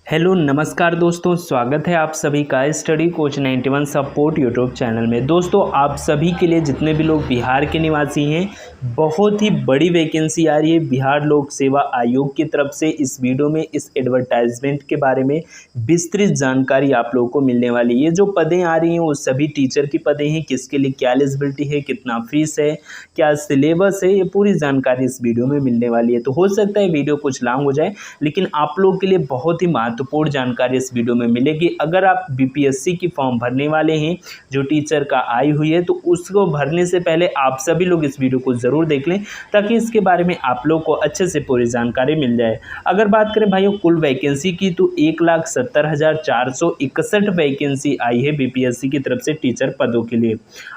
Hello नमस्कार दोस्तों, स्वागत है आप सभी का study coach 91 support YouTube channel में। दोस्तों आप सभी के लिए जितने भी लोग बिहार के निवासी हैं, बहुत ही बड़ी वैकेंसी आ रही है बिहार लोक सेवा आयोग की तरफ से। इस वीडियो में इस एडवर्टाइजमेंट के बारे में विस्तृत जानकारी आप लोगों को मिलने वाली है। ये जो पदें आ रही हैं वो सभी टीचर की पदें हैं। किसके लिए क्या एलिजिबिलिटी है, कितना फीस है, क्या सिलेबस है, ये पूरी जानकारी इस वीडियो में मिलने वाली है। तो हो सकता है वीडियो कुछ लॉन्ग हो जाए, लेकिन आप लोगों के लिए बहुत ही महत्वपूर्ण जानकारी इस वीडियो में मिलेगी। अगर आप बीपीएससी की फॉर्म भरने वाले हैं, जो टीचर का आई हुई है, तो उसको भरने से पहले आप सभी लोग इस वीडियो को ज़रूर देख लें, ताकि इसके बारे में आप लोग को अच्छे से पूरी जानकारी मिल जाए। अगर बात करें भाइयों कुल वैकेंसी की, तो 1,70,461 वैकेंसी आई है बीपीएससी की तरफ से टीचर पदों के लिए।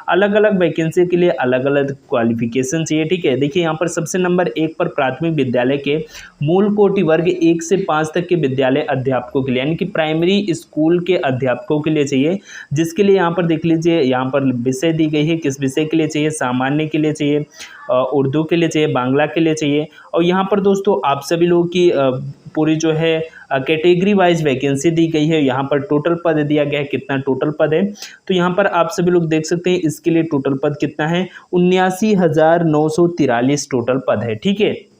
अलग अलग वैकेंसी के लिए अलग अलग क्वालिफिकेशन चाहिए, ठीक है। देखिए यहाँ पर सबसे नंबर 1 पर प्राथमिक विद्यालय के मूल कोटि वर्ग 1 से 5 तक के विद्यालय अध्यापकों के लिए, यानी कि प्राइमरी स्कूल के अध्यापकों के लिए चाहिए। जिसके लिए यहाँ पर देख लीजिए, यहाँ पर विषय दी गई है, किस विषय के लिए चाहिए, सामान्य के लिए चाहिए, उर्दू के लिए चाहिए, बांग्ला के लिए चाहिए। और यहाँ पर दोस्तों आप सभी लोगों की पूरी जो है कैटेगरी वाइज वैकेंसी दी गई है। यहाँ पर टोटल पद दिया गया है, कितना टोटल पद है, तो यहाँ पर आप सभी लोग देख सकते हैं। इसके लिए टोटल पद कितना है, 79,943 टोटल पद है, ठीक है।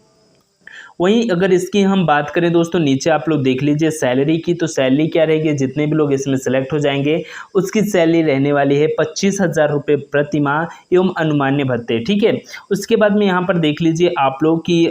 वहीं अगर इसकी हम बात करें दोस्तों, नीचे आप लोग देख लीजिए सैलरी की, तो सैलरी क्या रहेगी, जितने भी लोग इसमें सेलेक्ट हो जाएंगे उसकी सैलरी रहने वाली है 25,000 रुपये प्रति माह एवं अनुमान्य भत्ते, ठीक है। उसके बाद में यहाँ पर देख लीजिए आप लोग की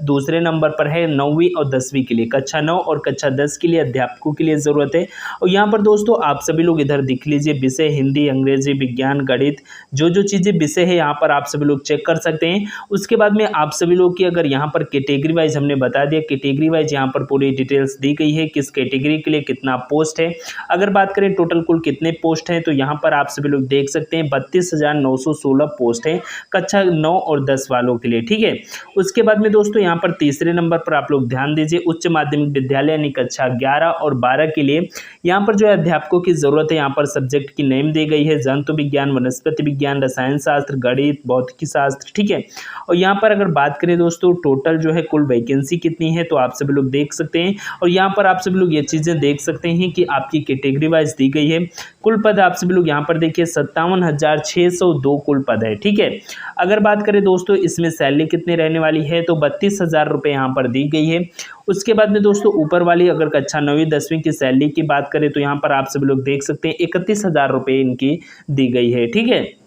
दूसरे नंबर पर है 9वीं और 10वीं के लिए, कक्षा 9 और कक्षा 10 के लिए अध्यापकों के लिए ज़रूरत है। और यहाँ पर दोस्तों आप सभी लोग इधर देख लीजिए विषय हिंदी, अंग्रेजी, विज्ञान, गणित, जो चीज़ें विषय है यहाँ पर आप सभी लोग चेक कर सकते हैं। उसके बाद में आप सभी लोग की अगर यहाँ पर कैटेगरी वाइज हमने बता दिया, कैटेगरी वाइज यहाँ पर पूरी डिटेल्स दी गई है, किस कैटेगरी के लिए कितना पोस्ट है। अगर बात करें टोटल कुल कितने पोस्ट हैं, तो यहाँ पर आप सभी लोग देख सकते हैं 32,916 पोस्ट है कक्षा 9 और 10 वालों के लिए, ठीक है। उसके बाद में दोस्तों यहाँ पर तीसरे नंबर पर आप लोग ध्यान दीजिए, उच्च माध्यमिक विद्यालय यानी कक्षा 11 और 12 के लिए यहाँ पर जो है अध्यापकों की जरूरत है। यहाँ पर सब्जेक्ट की नेम दी गई है, जंतु विज्ञान, वनस्पति विज्ञान, रसायन शास्त्र, गणित, भौतिकी शास्त्र, ठीक है। और यहाँ पर अगर बात करें दोस्तों टोटल जो है कुल वैकेंसी कितनी है, तो आप सभी लोग देख सकते हैं। और यहाँ पर आप सभी लोग ये चीज़ें देख सकते हैं कि आपकी कैटेगरी वाइज दी गई है। कुल पद आप सभी लोग यहाँ पर देखिए 57,602 कुल पद है, ठीक है। अगर बात करें दोस्तों इसमें सैलरी कितनी रहने वाली है, तो 32,000 रुपये यहाँ पर दी गई है। उसके बाद में दोस्तों ऊपर वाली अगर कक्षा 9वीं 10वीं की सैलरी की बात करें, तो यहाँ पर आप सभी लोग देख सकते हैं 31,000 रुपये इनकी दी गई है, ठीक है।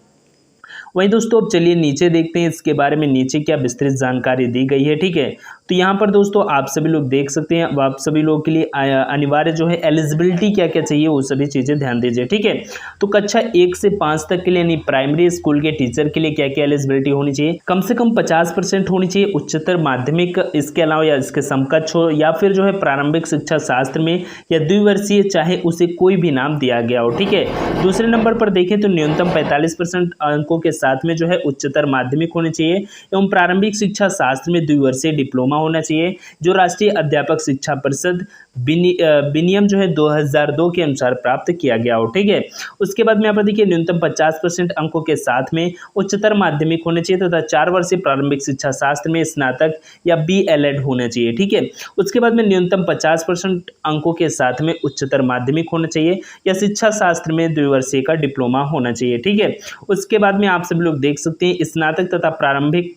वहीं दोस्तों अब चलिए नीचे देखते हैं इसके बारे में, नीचे क्या विस्तृत जानकारी दी गई है, ठीक है। तो यहाँ पर दोस्तों आप सभी लोग देख सकते हैं, अब आप सभी लोगों के लिए अनिवार्य जो है एलिजिबिलिटी क्या क्या चाहिए वो सभी चीज़ें ध्यान दीजिए, ठीक है। तो कक्षा 1 से 5 तक के लिए यानी प्राइमरी स्कूल के टीचर के लिए क्या क्या एलिजिबिलिटी होनी चाहिए, कम से कम 50% होनी चाहिए उच्चतर माध्यमिक, इसके अलावा या इसके समकक्ष हो, या फिर जो है प्रारंभिक शिक्षा शास्त्र में या द्विवर्षीय, चाहे उसे कोई भी नाम दिया गया हो, ठीक है। दूसरे नंबर पर देखें तो न्यूनतम 45% अंकों के साथ में जो है उच्चतर माध्यमिक होनी चाहिए एवं प्रारंभिक शिक्षा शास्त्र में द्विवर्षीय डिप्लोमा होना चाहिए, जो राष्ट्रीय अध्यापक शिक्षा परिषद विनियम जो है 2002 के अनुसार प्राप्त किया गया हो, ठीक है। उसके बाद में यहाँ पर देखिए न्यूनतम 50% अंकों के साथ में उच्चतर माध्यमिक होने चाहिए तथा 4 वर्षीय प्रारंभिक शिक्षा शास्त्र में स्नातक या BLED होना चाहिए, ठीक है। उसके बाद में न्यूनतम 50% अंकों के साथ में उच्चतर माध्यमिक होना चाहिए या शिक्षा शास्त्र में द्विवर्षीय का डिप्लोमा होना चाहिए, ठीक है। उसके बाद में आप सभी लोग देख सकते हैं स्नातक तथा प्रारंभिक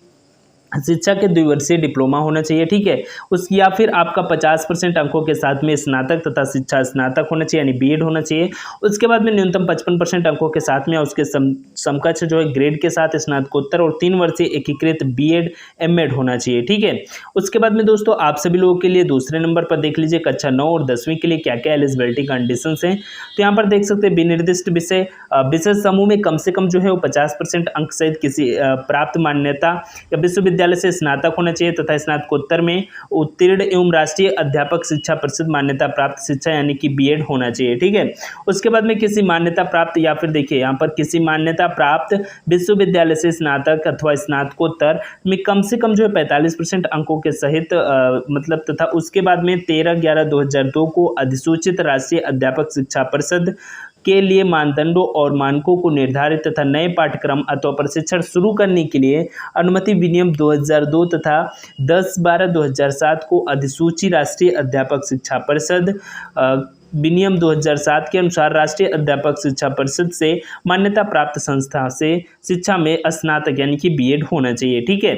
शिक्षा के द्विवर्षीय डिप्लोमा होना चाहिए, ठीक है। उस या फिर आपका 50% अंकों के साथ में स्नातक तथा शिक्षा स्नातक होना चाहिए यानी BEd होना चाहिए। उसके बाद में न्यूनतम 55% अंकों के साथ में उसके समकक्ष जो है ग्रेड के साथ स्नातकोत्तर और 3 वर्षीय एकीकृत BEd MAd होना चाहिए, ठीक है। उसके बाद में दोस्तों आप सभी लोगों के लिए दूसरे नंबर पर देख लीजिए कक्षा 9 और 10वीं के लिए क्या क्या एलिजिबिलिटी कंडीशंस हैं। तो यहाँ पर देख सकते हैं विनिर्दिष्ट विषय समूह में कम से कम जो है वो 50% अंक सहित किसी प्राप्त मान्यता या विश्वविद्यालय से स्नातक होना चाहिए तथा स्नातकोत्तर में उत्तीर्ण एवं राष्ट्रीय अध्यापक शिक्षा परिषद मान्यता प्राप्त शिक्षा यानी कि BEd होना चाहिए, ठीक है। उसके बाद में किसी मान्यता प्राप्त या फिर देखिए यहाँ पर किसी मान्यता प्राप्त विश्वविद्यालय से स्नातक अथवा स्नातकोत्तर में कम से कम जो है 45% अंकों के सहित मतलब तथा उसके बाद में 13/11/2002 को अधिसूचित राष्ट्रीय अध्यापक शिक्षा परिषद के लिए मानदंडों और मानकों को निर्धारित तथा नए पाठ्यक्रम अथवा प्रशिक्षण शुरू करने के लिए अनुमति विनियम 2002 तथा 10/12/2007 को अधिसूची राष्ट्रीय अध्यापक शिक्षा परिषद विनियम 2007 के अनुसार राष्ट्रीय अध्यापक शिक्षा परिषद से मान्यता प्राप्त संस्था से शिक्षा में स्नातक यानी कि बीएड होना चाहिए। ठीक है,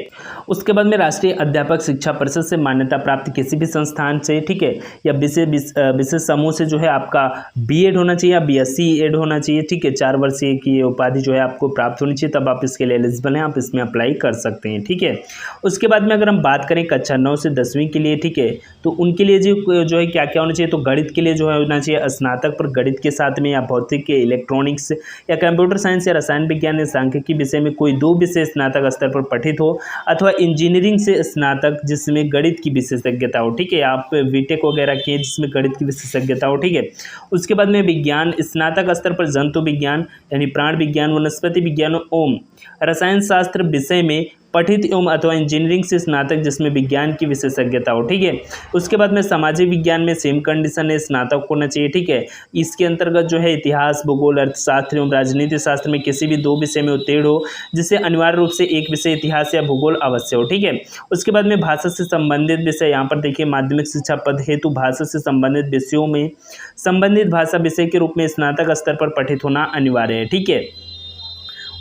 उसके बाद में राष्ट्रीय अध्यापक शिक्षा परिषद से मान्यता प्राप्त किसी भी संस्थान से, ठीक है, या विशेष समूह से जो है आपका बीएड होना चाहिए या बीएससी एड होना चाहिए। ठीक है, 4 वर्षीय की उपाधि जो है आपको प्राप्त होनी चाहिए, तब आप इसके लिए एलिजिबल हैं, आप इसमें अप्लाई कर सकते हैं। ठीक है, उसके बाद में अगर हम बात करें कक्षा 9 से 10वीं के लिए, ठीक है, तो उनके लिए जो है क्या क्या होना चाहिए, तो गणित के लिए जो है होना चाहिए स्नातक पर गणित के साथ में, या भौतिक के इलेक्ट्रॉनिक्स या कंप्यूटर साइंस या रसायन विज्ञान या सांख्यिकी विषय में कोई 2 विषय स्नातक स्तर पर पठित हो, अथवा इंजीनियरिंग से स्नातक जिसमें गणित की विशेषज्ञता हो। ठीक है, आप बीटेक वगैरह के जिसमें गणित की विशेषज्ञता हो। ठीक है, उसके बाद में विज्ञान स्नातक स्तर पर जंतु विज्ञान यानी प्राण विज्ञान, वनस्पति विज्ञान एवं रसायन शास्त्र विषय में पठित एवं अथवा इंजीनियरिंग से स्नातक जिसमें विज्ञान की विशेषज्ञता हो। ठीक है, उसके बाद में सामाजिक विज्ञान में सेम कंडीशन है, स्नातक होना चाहिए। ठीक है, इसके अंतर्गत जो है इतिहास, भूगोल, अर्थशास्त्र एवं राजनीति शास्त्र में किसी भी 2 विषय में उत्तीर्ण हो, जिससे अनिवार्य रूप से एक विषय इतिहास या भूगोल अवश्य हो। ठीक है, उसके बाद में भाषा से संबंधित विषय, यहाँ पर देखिए माध्यमिक शिक्षा पद हेतु भाषा से संबंधित विषयों में संबंधित भाषा विषय के रूप में स्नातक स्तर पर पठित होना अनिवार्य है। ठीक है,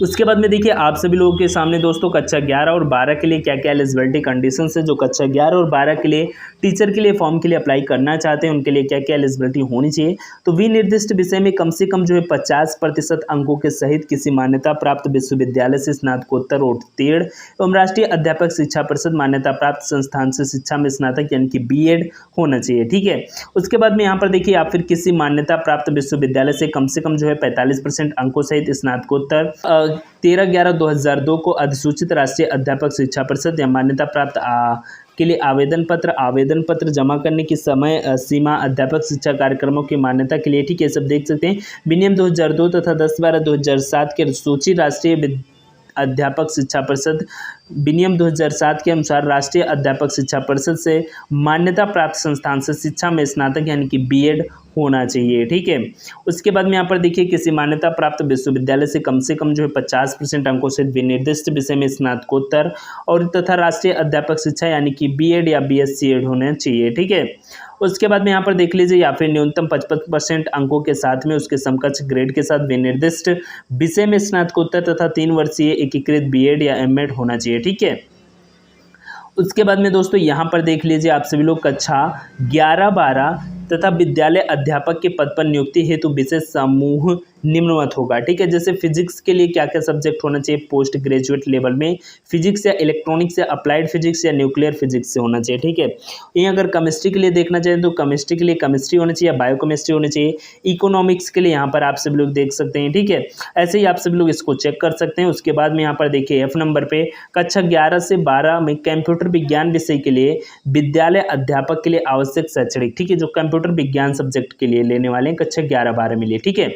उसके बाद में देखिए आप सभी लोगों के सामने दोस्तों कक्षा 11 और 12 के लिए क्या क्या एलिजिबिलिटी कंडीशन है। जो कक्षा 11 और 12 के लिए टीचर के लिए फॉर्म के लिए अप्लाई करना चाहते हैं, उनके लिए क्या क्या एलिजिबिलिटी होनी चाहिए। तो विनिर्दिष्ट विषय में कम से कम जो है 50% अंकों के सहित किसी मान्यता प्राप्त विश्वविद्यालय से स्नातकोत्तर उत्तीर्ण एवं राष्ट्रीय अध्यापक शिक्षा परिषद मान्यता प्राप्त संस्थान से शिक्षा में स्नातक यानी कि बीएड होना चाहिए। ठीक है, उसके बाद में यहाँ पर देखिए आप फिर किसी मान्यता प्राप्त विश्वविद्यालय से कम जो है 45% अंकों सहित स्नातकोत्तर 13/11/2002 को अधिसूचित राष्ट्रीय अध्यापक शिक्षा परिषद या मान्यता प्राप्त के लिए आवेदन पत्र जमा करने की समय सीमा अध्यापक शिक्षा कार्यक्रमों की मान्यता के लिए। ठीक है, सब देख सकते हैं विनियम 2002 तथा 10/12/2007 के सूची राष्ट्रीय अध्यापक शिक्षा परिषद विनियम 2007 के अनुसार राष्ट्रीय अध्यापक शिक्षा परिषद से मान्यता प्राप्त संस्थान से शिक्षा में स्नातक यानी कि बीएड होना चाहिए। ठीक है, उसके बाद में यहाँ पर देखिए किसी मान्यता प्राप्त विश्वविद्यालय से कम जो है 50% अंकों से विनिर्दिष्ट विषय में स्नातकोत्तर और तथा राष्ट्रीय अध्यापक शिक्षा यानी कि बीएड या बीएससी एड होना चाहिए। ठीक है, उसके बाद में यहाँ पर देख लीजिए या फिर न्यूनतम 55% अंकों के साथ में उसके समकक्ष ग्रेड के साथ विनिर्दिष्ट विषय में स्नातकोत्तर तथा 3 वर्षीय एकीकृत बीएड या एमएड होना चाहिए। ठीक है, उसके बाद में दोस्तों यहाँ पर देख लीजिए आप सभी लोग कक्षा 11-12 तथा विद्यालय अध्यापक के पद पर नियुक्ति हेतु विशेष समूह निम्नवत होगा। ठीक है, जैसे फिजिक्स के लिए क्या क्या सब्जेक्ट होना चाहिए, पोस्ट ग्रेजुएट लेवल में फिजिक्स या इलेक्ट्रॉनिक्स या अप्लाइड फिजिक्स या न्यूक्लियर फिजिक्स से होना चाहिए। ठीक है, यहीं अगर केमिस्ट्री के लिए देखना चाहें तो केमिस्ट्री के लिए केमिस्ट्री होनी चाहिए या बायोकेमिस्ट्री होनी चाहिए। इकोनॉमिक्स के लिए यहाँ पर आप सभी लोग देख सकते हैं। ठीक है, ऐसे ही आप सभी लोग इसको चेक कर सकते हैं। उसके बाद में यहाँ पर देखिए F नंबर पे कक्षा 11 से 12 में कंप्यूटर विज्ञान विषय के लिए विद्यालय अध्यापक के लिए आवश्यक शैक्षणिक, ठीक है, जो कंप्यूटर विज्ञान सब्जेक्ट के लिए लेने वाले हैं कक्षा 11-12 में लिए। ठीक है,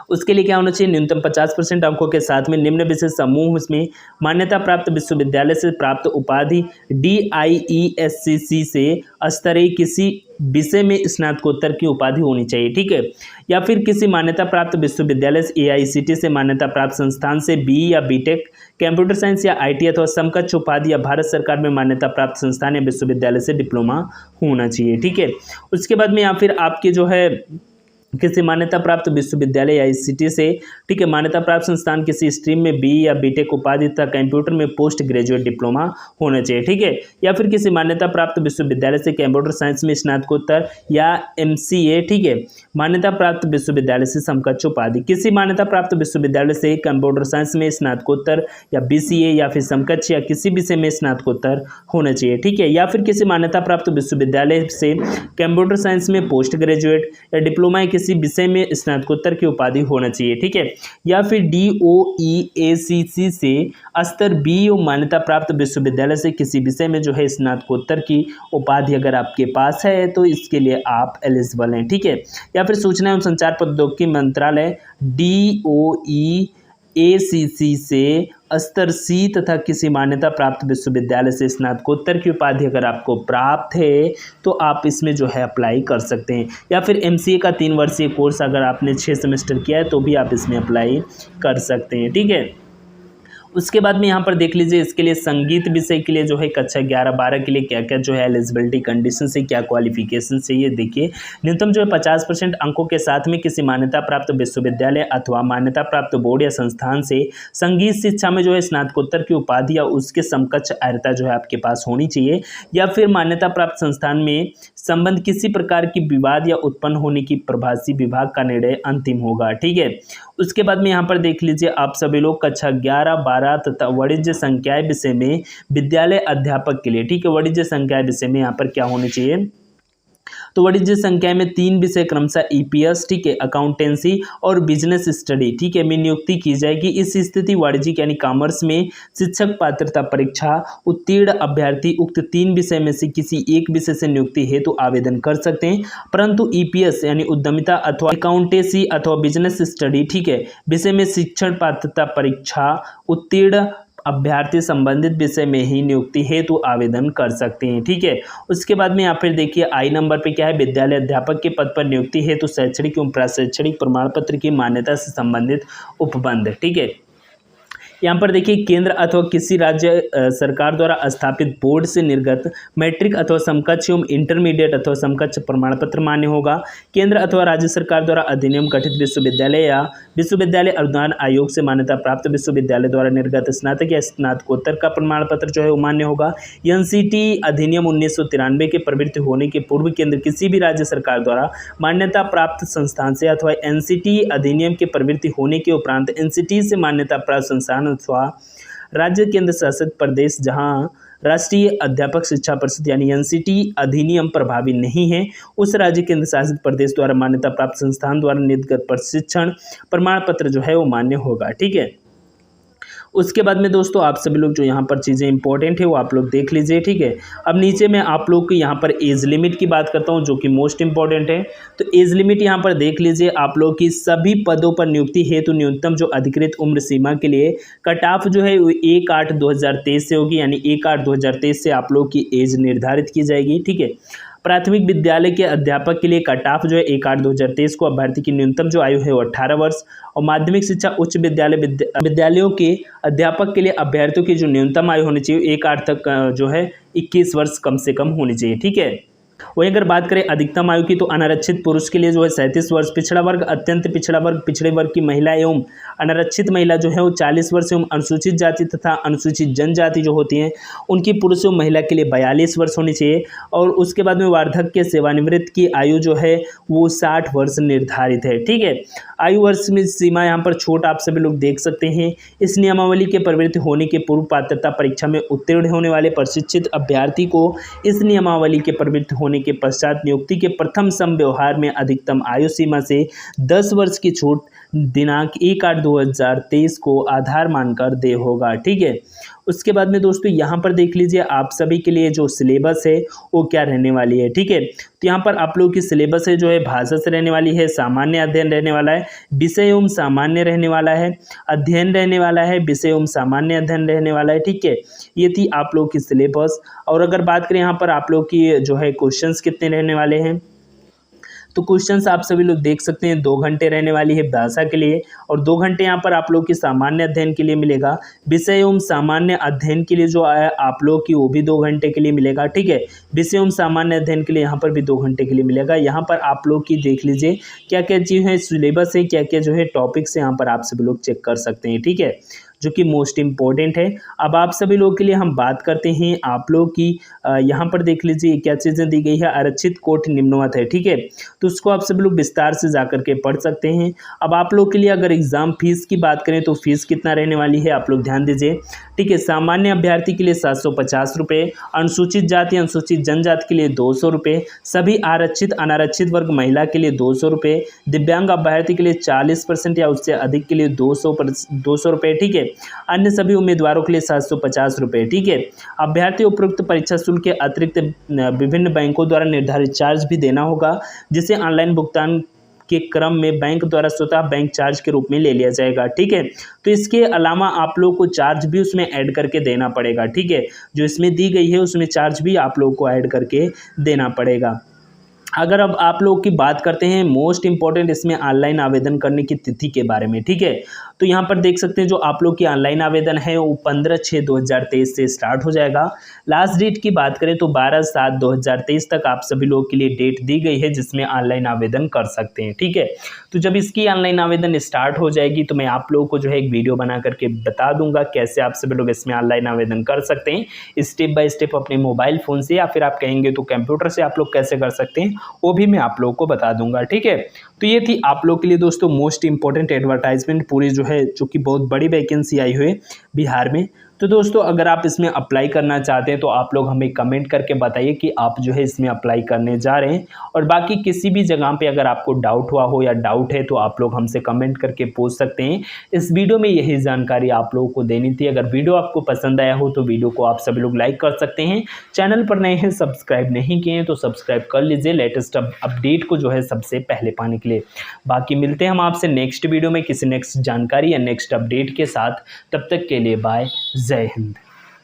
उसके लिए क्या होना चाहिए, न्यूनतम 50% अंकों के साथ में निम्न विषय समूह उसमें मान्यता प्राप्त विश्वविद्यालय से प्राप्त उपाधि DIESCC से स्तरीय किसी विषय में स्नातकोत्तर की उपाधि होनी चाहिए। ठीक है, या फिर किसी मान्यता प्राप्त विश्वविद्यालय से AICTE से मान्यता प्राप्त संस्थान से BE या BTech कंप्यूटर साइंस या IT अथवा समकक्ष उपाधि या भारत सरकार में मान्यता प्राप्त संस्थान या विश्वविद्यालय से डिप्लोमा होना चाहिए। ठीक है, उसके बाद में या फिर आपके जो है किसी मान्यता प्राप्त विश्वविद्यालय या ICT से, ठीक है, मान्यता प्राप्त संस्थान किसी स्ट्रीम में BE या BTech उपाधि तथा कंप्यूटर में पोस्ट ग्रेजुएट डिप्लोमा होना चाहिए। ठीक है, या फिर किसी मान्यता प्राप्त विश्वविद्यालय से कंप्यूटर साइंस में स्नातकोत्तर या MCA, ठीक है, मान्यता प्राप्त विश्वविद्यालय से समकक्ष उपाधि, किसी मान्यता प्राप्त विश्वविद्यालय से कंप्यूटर साइंस में स्नातकोत्तर या BCA या फिर समकक्ष या किसी विषय में स्नातकोत्तर होना चाहिए। ठीक है, या फिर किसी मान्यता प्राप्त विश्वविद्यालय से कंप्यूटर साइंस में पोस्ट ग्रेजुएट या डिप्लोमा किसी विषय में स्नातकोत्तर की उपाधि होना चाहिए। ठीक है, या फिर DOEACC से स्तर B और मान्यता प्राप्त विश्वविद्यालय से किसी विषय में जो है स्नातकोत्तर की उपाधि अगर आपके पास है तो इसके लिए आप एलिजिबल हैं। ठीक है, या फिर सूचना एवं संचार प्रौद्योगिकी मंत्रालय DOE ACC से स्तर C तथा किसी मान्यता प्राप्त विश्वविद्यालय से स्नातकोत्तर की उपाधि अगर आपको प्राप्त है तो आप इसमें जो है अप्लाई कर सकते हैं। या फिर MCA का 3 वर्षीय कोर्स अगर आपने 6 सेमेस्टर किया है तो भी आप इसमें अप्लाई कर सकते हैं। ठीक है, उसके बाद में यहाँ पर देख लीजिए इसके लिए संगीत विषय के लिए जो है कक्षा 11-12 के लिए क्या क्या जो है एलिजिबिलिटी कंडीशन से क्या क्वालिफिकेशन चाहिए। देखिए न्यूनतम जो है 50% अंकों के साथ में किसी मान्यता प्राप्त विश्वविद्यालय अथवा मान्यता प्राप्त बोर्ड या संस्थान से संगीत शिक्षा में जो है स्नातकोत्तर की उपाधि या उसके समकक्ष अर्हता जो है आपके पास होनी चाहिए। या फिर मान्यता प्राप्त संस्थान में संबंध किसी प्रकार की विवाद या उत्पन्न होने की प्रभासी विभाग का निर्णय अंतिम होगा। ठीक है, उसके बाद में यहाँ पर देख लीजिए आप सभी लोग कक्षा 11-12 तथा वाणिज्य संकाय विषय में विद्यालय अध्यापक के लिए, ठीक है, वाणिज्य संकाय विषय में यहाँ पर क्या होनी चाहिए, तो वाणिज्य संकाय में 3 विषय क्रमशः EPS, ठीक है, अकाउंटेंसी और बिजनेस स्टडी, ठीक है, में नियुक्ति की जाएगी। इस स्थिति वाणिज्यिक यानी कॉमर्स में शिक्षक पात्रता परीक्षा उत्तीर्ण अभ्यर्थी उक्त 3 विषय में से किसी एक विषय से नियुक्ति हेतु आवेदन कर सकते हैं, परंतु EPS यानी उद्यमिता अथवा अकाउंटेंसी अथवा बिजनेस स्टडी, ठीक है, विषय में शिक्षण पात्रता परीक्षा उत्तीर्ण अभ्यर्थी संबंधित विषय में ही नियुक्ति हेतु आवेदन कर सकते हैं। ठीक है, उसके बाद में यहाँ पर देखिए I नंबर पे क्या है, विद्यालय अध्यापक के पद पर नियुक्ति हेतु शैक्षणिक एवं प्रशैक्षणिक प्रमाण पत्र की मान्यता से संबंधित उपबंध। ठीक है, यहाँ पर देखिए केंद्र अथवा किसी राज्य सरकार द्वारा स्थापित बोर्ड से निर्गत मैट्रिक अथवा समकक्ष एवं इंटरमीडिएट अथवा समकक्ष प्रमाण पत्र मान्य होगा। केंद्र अथवा राज्य सरकार द्वारा अधिनियम गठित विश्वविद्यालय या विश्वविद्यालय अनुदान आयोग से मान्यता प्राप्त विश्वविद्यालय द्वारा निर्गत स्नातक या स्नातकोत्तर का प्रमाण पत्र जो है वो मान्य होगा। NCT अधिनियम 1993 के प्रवृत्ति होने के पूर्व केंद्र किसी भी राज्य सरकार द्वारा मान्यता प्राप्त संस्थान से अथवा NCT अधिनियम के प्रवृत्ति होने के उपरांत NCT से मान्यता प्राप्त संस्थान अथवा राज्य केंद्र शासित प्रदेश जहां राष्ट्रीय अध्यापक शिक्षा परिषद यानी NCT अधिनियम प्रभावी नहीं है उस राज्य केंद्र शासित प्रदेश द्वारा मान्यता प्राप्त संस्थान द्वारा निर्गत प्रशिक्षण प्रमाण पत्र जो है वो मान्य होगा। ठीक है, उसके बाद में दोस्तों आप सभी लोग जो यहाँ पर चीज़ें इंपॉर्टेंट है वो आप लोग देख लीजिए। ठीक है, अब नीचे मैं आप लोग की यहाँ पर एज लिमिट की बात करता हूँ जो कि मोस्ट इंपॉर्टेंट है। तो एज लिमिट यहाँ पर देख लीजिए आप लोग की सभी पदों पर नियुक्ति हेतु न्यूनतम जो अधिकृत उम्र सीमा के लिए कट ऑफ जो है 1/8/2023 से होगी, यानी 1/8/2023 से आप लोग की एज निर्धारित की जाएगी। ठीक है, प्राथमिक विद्यालय के अध्यापक के लिए कट ऑफ जो है 1/8/2023 को अभ्यर्थी की न्यूनतम जो आयु है वो 18 वर्ष और माध्यमिक शिक्षा उच्च विद्यालयों के अध्यापक के लिए अभ्यर्थियों की जो न्यूनतम आयु होनी चाहिए 1/8 तक जो है 21 वर्ष कम से कम होनी चाहिए। ठीक है, वहीं अगर बात करें अधिकतम आयु की तो अनारक्षित पुरुष के लिए जो है 37 वर्ष, पिछड़ा वर्ग, अत्यंत पिछड़ा वर्ग, पिछड़े वर्ग की महिला एवं अनारक्षित महिला जो है वो 40 वर्ष एवं अनुसूचित जाति तथा अनुसूचित जनजाति जो होती हैं उनकी पुरुष एवं महिला के लिए 42 वर्ष होनी चाहिए। और उसके बाद में वार्धक्य सेवानिवृत्त की आयु जो है वो 60 वर्ष निर्धारित है। ठीक है, आयु वर्ष में सीमा यहाँ पर छूट आप सभी लोग देख सकते हैं। इस नियमावली के प्रवृत्ति होने के पूर्व पात्रता परीक्षा में उत्तीर्ण होने वाले प्रशिक्षित अभ्यर्थी को इस नियमावली के प्रवृत्ति होने के पश्चात नियुक्ति के प्रथम समव्यवहार में अधिकतम आयु सीमा से 10 वर्ष की छूट दिनांक 1/8/2023 को आधार मानकर दे होगा। ठीक है, उसके बाद में दोस्तों यहाँ पर देख लीजिए आप सभी के लिए जो सिलेबस है वो क्या रहने वाली है। ठीक है, तो यहाँ पर आप लोगों की सिलेबस है जो है भाषा से रहने वाली है, सामान्य अध्ययन रहने वाला है, विषय एवं सामान्य रहने वाला है, अध्ययन रहने वाला है, विषय एवं सामान्य अध्ययन रहने वाला है। ठीक है, ये थी आप लोगों की सिलेबस। और अगर बात करें यहाँ पर आप लोग की जो है क्वेश्चंस कितने रहने वाले हैं तो क्वेश्चंस आप सभी लोग देख सकते हैं 2 घंटे रहने वाली है भाषा के लिए और 2 घंटे यहाँ पर आप लोग की सामान्य अध्ययन के लिए मिलेगा। विषय एवं सामान्य अध्ययन के लिए जो है आप लोग की वो भी 2 घंटे के लिए मिलेगा। ठीक है, विषय एवं सामान्य अध्ययन के लिए यहाँ पर भी 2 घंटे के लिए मिलेगा। यहाँ पर आप लोग की देख लीजिए क्या क्या चीज़ है, सिलेबस है, क्या क्या जो है टॉपिक्स यहाँ पर आप सभी लोग चेक कर सकते हैं। ठीक है, जो कि मोस्ट इम्पोर्टेंट है। अब आप सभी लोगों के लिए हम बात करते हैं आप लोग की यहाँ पर देख लीजिए क्या चीज़ें दी गई है। आरक्षित कोट निम्नवत है। ठीक है, तो उसको आप सभी लोग विस्तार से जा करके पढ़ सकते हैं। अब आप लोग के लिए अगर एग्जाम फीस की बात करें तो फीस कितना रहने वाली है आप लोग ध्यान दीजिए। ठीक है, सामान्य अभ्यर्थी के लिए 750 रुपये, अनुसूचित जाति अनुसूचित जनजाति के लिए 200 रुपये, सभी आरक्षित अनारक्षित वर्ग महिला के लिए 200 रुपये, दिव्यांग अभ्यर्थी के लिए 40% या उससे अधिक के लिए 200 रुपये। ठीक है, अन्य सभी उम्मीदवारों के लिए 750 रुपये। ठीक है, अभ्यर्थी उपरोक्त परीक्षा शुल्क के अतिरिक्त विभिन्न बैंकों द्वारा निर्धारित चार्ज भी देना होगा जिसे ऑनलाइन भुगतान के क्रम में बैंक द्वारा स्वतः बैंक चार्ज के रूप में ले लिया जाएगा। ठीक है, तो इसके अलावा आप लोग को चार्ज भी उसमें ऐड करके देना पड़ेगा। ठीक है, जो इसमें दी गई है उसमें चार्ज भी आप लोग को ऐड करके देना पड़ेगा। अगर अब आप लोग की बात करते हैं मोस्ट इंपॉर्टेंट इसमें ऑनलाइन आवेदन करने की तिथि के बारे में। ठीक है, तो यहाँ पर देख सकते हैं जो आप लोग की ऑनलाइन आवेदन है वो 15/6/2023 से स्टार्ट हो जाएगा। लास्ट डेट की बात करें तो 12/7/2023 तक आप सभी लोगों के लिए डेट दी गई है जिसमें ऑनलाइन आवेदन कर सकते हैं। ठीक है, तो जब इसकी ऑनलाइन आवेदन स्टार्ट हो जाएगी तो मैं आप लोगों को जो है एक वीडियो बना करके बता दूंगा कैसे आप सभी लोग इसमें ऑनलाइन आवेदन कर सकते हैं स्टेप बाय स्टेप अपने मोबाइल फ़ोन से, या फिर आप कहेंगे तो कंप्यूटर से आप लोग कैसे कर सकते हैं वो भी मैं आप लोगों को बता दूंगा। ठीक है, तो ये थी आप लोग के लिए दोस्तों मोस्ट इंपॉर्टेंट एडवर्टाइजमेंट पूरी जो है, जो कि बहुत बड़ी वैकेंसी आई हुई है बिहार में। तो दोस्तों अगर आप इसमें अप्लाई करना चाहते हैं तो आप लोग हमें कमेंट करके बताइए कि आप जो है इसमें अप्लाई करने जा रहे हैं। और बाकी किसी भी जगह पे अगर आपको डाउट हुआ हो या डाउट है तो आप लोग हमसे कमेंट करके पूछ सकते हैं। इस वीडियो में यही जानकारी आप लोगों को देनी थी। अगर वीडियो आपको पसंद आया हो तो वीडियो को आप सभी लोग लाइक कर सकते हैं। चैनल पर नए हैं, सब्सक्राइब नहीं किए हैं तो सब्सक्राइब कर लीजिए लेटेस्ट अपडेट को जो है सबसे पहले पाने के लिए। बाकी मिलते हैं हम आपसे नेक्स्ट वीडियो में किसी नेक्स्ट जानकारी या नेक्स्ट अपडेट के साथ। तब तक के लिए बाय, जय हिंद।